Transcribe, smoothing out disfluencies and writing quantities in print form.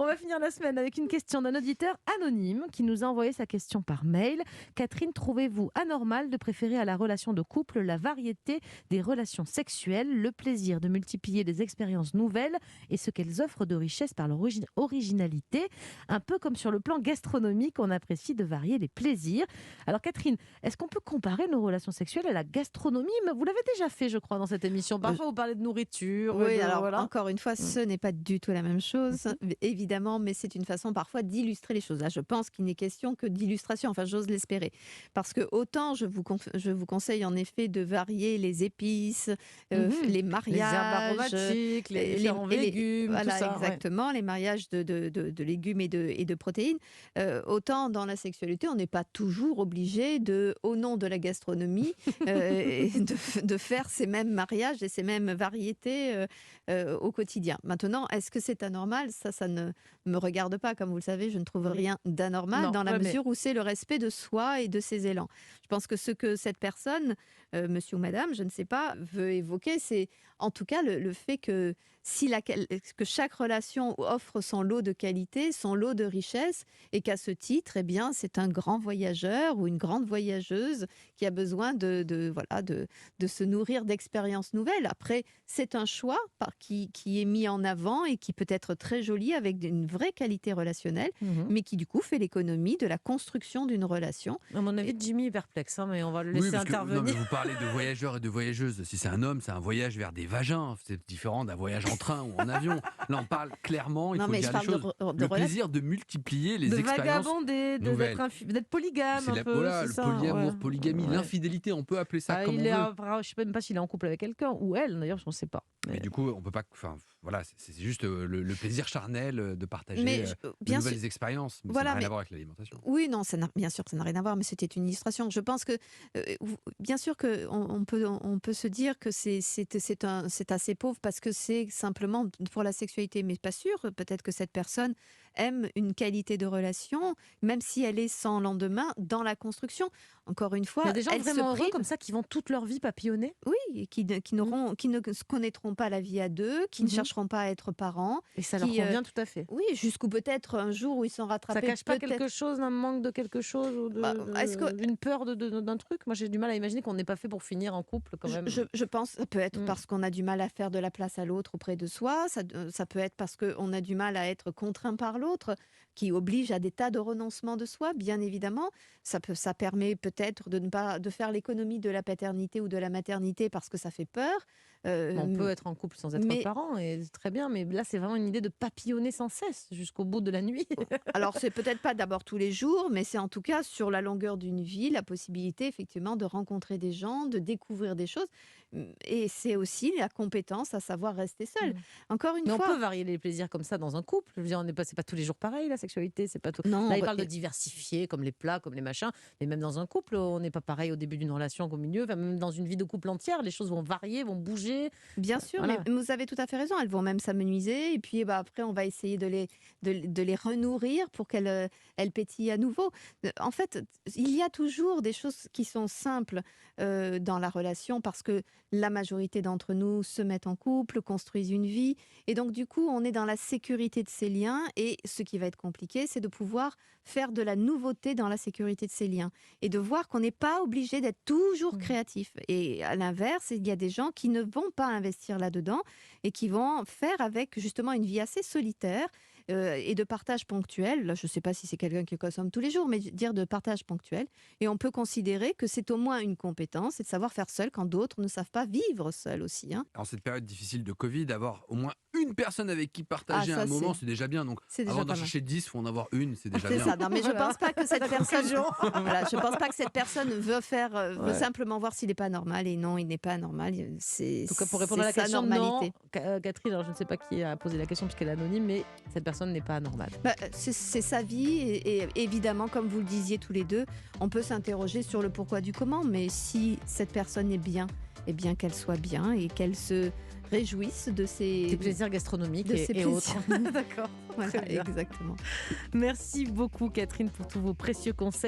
On va finir la semaine avec une question d'un auditeur anonyme qui nous a envoyé sa question par mail. Catherine, trouvez-vous anormal de préférer à la relation de couple la variété des relations sexuelles, le plaisir de multiplier des expériences nouvelles et ce qu'elles offrent de richesse par leur originalité, un peu comme sur le plan gastronomique, on apprécie de varier les plaisirs. Alors Catherine, est-ce qu'on peut comparer nos relations sexuelles à la gastronomie? Mais vous l'avez déjà fait, je crois, dans cette émission. Parfois, vous parlez de nourriture. Oui, alors voilà. encore une fois, ce n'est pas du tout la même chose, évidemment, mais c'est une façon parfois d'illustrer les choses. Là, je pense qu'il n'est question que d'illustration, enfin j'ose l'espérer. Parce que autant je vous conseille en effet de varier les épices, les mariages, les herbes aromatiques, les différents légumes, voilà, tout ça. exactement, les mariages de légumes et de protéines. Autant dans la sexualité, on n'est pas toujours obligé, au nom de la gastronomie, de faire ces mêmes mariages et ces mêmes variétés au quotidien. Maintenant, est-ce que c'est anormal? Ça ne me regarde pas. Comme vous le savez, je ne trouve rien d'anormal dans la mesure où c'est le respect de soi et de ses élans. Je pense que ce que cette personne, monsieur ou madame, je ne sais pas, veut évoquer, c'est en tout cas le fait que que chaque relation offre son lot de qualité, son lot de richesse, et qu'à ce titre, eh bien, c'est un grand voyageur ou une grande voyageuse qui a besoin de se nourrir d'expériences nouvelles. Après, c'est un choix qui est mis en avant et qui peut être très joli avec une vraie qualité relationnelle, mais qui du coup fait l'économie de la construction d'une relation. À mon avis, Jimmy est perplexe, mais on va le laisser intervenir. Non, mais vous parlez de voyageurs et de voyageuses. Si c'est un homme, c'est un voyage vers des vagins. C'est différent d'un voyage en train ou en avion. Là, on parle clairement, il faut dire les choses. Le plaisir de multiplier les expériences nouvelles. D'être polygame un peu. Le polyamour, polygamie, l'infidélité, on peut appeler ça comme on veut. Je ne sais même pas s'il est en couple avec quelqu'un, ou elle, d'ailleurs, on ne sait pas. Mais du coup, on peut pas. Enfin, voilà, c'est juste le plaisir charnel de partager de nouvelles expériences. Mais ça n'a rien à voir avec l'alimentation. Oui, non, bien sûr que ça n'a rien à voir, mais c'était une illustration. Je pense que, bien sûr qu'on peut se dire que c'est assez pauvre parce que c'est simplement pour la sexualité, mais pas sûr. Peut-être que cette personne aime une qualité de relation, même si elle est sans lendemain dans la construction. Encore une fois, il y a des gens vraiment heureux comme ça qui vont toute leur vie papillonner. Oui, qui ne connaîtront pas la vie à deux, qui ne chercheront pas à être parents. Et ça leur convient tout à fait. Oui, jusqu'où peut-être un jour où ils sont rattrapés. Ça cache pas quelque chose, un manque de quelque chose, ou d'une peur d'un truc. Moi, j'ai du mal à imaginer qu'on n'est pas fait pour finir en couple quand même. Je pense que ça peut être parce qu'on a du mal à faire de la place à l'autre auprès de soi. Ça peut être parce qu'on a du mal à être contraint par l'autre, qui oblige à des tas de renoncements de soi, bien évidemment. Ça permet peut-être de faire l'économie de la paternité ou de la maternité parce que ça fait peur. On peut être en couple sans être parent, et c'est très bien, mais là, c'est vraiment une idée de papillonner sans cesse jusqu'au bout de la nuit. Alors, c'est peut-être pas d'abord tous les jours, mais c'est en tout cas sur la longueur d'une vie, la possibilité effectivement de rencontrer des gens, de découvrir des choses. Et c'est aussi la compétence à savoir rester seul. Encore une fois... on peut varier les plaisirs comme ça dans un couple. Je veux dire, c'est pas tous les jours pareil, la sexualité, c'est pas tout. Non, là, il parle de diversifier, comme les plats, comme les machins, mais même dans un couple, on n'est pas pareil au début d'une relation qu'au milieu. Enfin, même dans une vie de couple entière, les choses vont varier, vont bouger. Bien sûr, mais vous avez tout à fait raison. Elles vont même s'amenuiser, et puis après, on va essayer de les renourrir pour qu'elles pétillent à nouveau. En fait, il y a toujours des choses qui sont simples dans la relation, parce que la majorité d'entre nous se mettent en couple, construisent une vie, et donc du coup, on est dans la sécurité de ces liens, et ce qui va être compliqué, c'est de pouvoir faire de la nouveauté dans la sécurité de ces liens, et de voir qu'on n'est pas obligé d'être toujours créatif. Et à l'inverse, il y a des gens qui ne vont pas investir là-dedans et qui vont faire avec justement une vie assez solitaire et de partage ponctuel. Là, je ne sais pas si c'est quelqu'un qui consomme tous les jours, mais dire de partage ponctuel. Et on peut considérer que c'est au moins une compétence, c'est de savoir faire seul quand d'autres ne savent pas vivre seul aussi. En cette période difficile de Covid, avoir au moins une personne avec qui partager un moment, c'est déjà bien. Donc, avant d'en chercher 10, il faut en avoir une, c'est déjà bien. C'est ça. Non, mais je ne pense pas que cette personne... je pense pas que cette personne veut simplement voir s'il n'est pas normal. Et non, il n'est pas normal. En tout cas, pour répondre à la question, non. Catherine, alors je ne sais pas qui a posé la question puisqu'elle est anonyme, mais cette personne n'est pas anormale. C'est sa vie, et évidemment, comme vous le disiez tous les deux, on peut s'interroger sur le pourquoi du comment, mais si cette personne est bien, eh bien qu'elle soit bien et qu'elle se réjouisse de ses plaisirs gastronomiques et autres. D'accord, voilà, exactement. Merci beaucoup Catherine pour tous vos précieux conseils.